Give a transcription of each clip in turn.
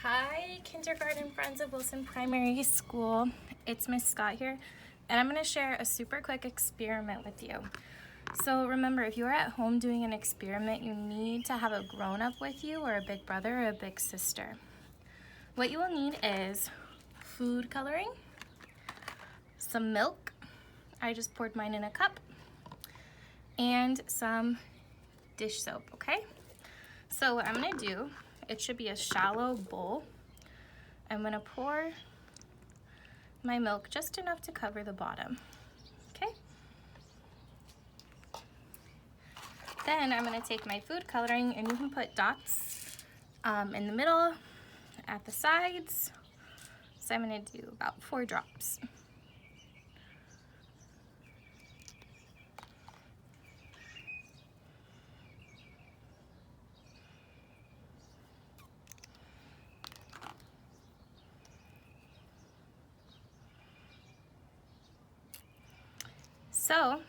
Hi, kindergarten friends of Wilson Primary School. It's Miss Scott here, and I'm going to share a super quick experiment with you. So remember, if you're at home doing an experiment, you need to have a grown-up with you or a big brother or a big sister. What you will need is food coloring, some milk. I just poured mine in a cup, and some dish soap, okay? So what I'm going to do, it should be a shallow bowl. I'm going to pour my milk just enough to cover the bottom, okay? Then I'm going to take my food coloring, and you can put dots in the middle, at the sides. So I'm going to do about 4 drops. So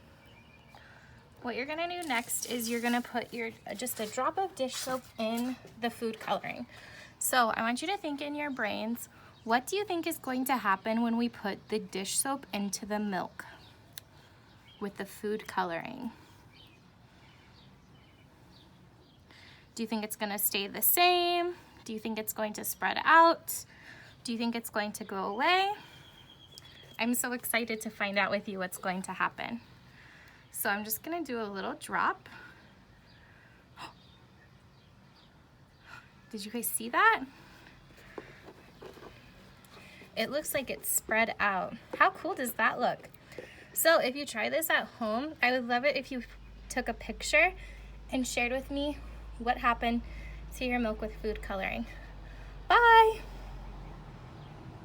what you're gonna do next is you're gonna put just a drop of dish soap in the food coloring. So I want you to think in your brains, what do you think is going to happen when we put the dish soap into the milk with the food coloring? Do you think it's gonna stay the same? Do you think it's going to spread out? Do you think it's going to go away? I'm so excited to find out with you what's going to happen. So I'm just gonna do a little drop. Did you guys see that? It looks like it's spread out. How cool does that look? So if you try this at home, I would love it if you took a picture and shared with me what happened to your milk with food coloring.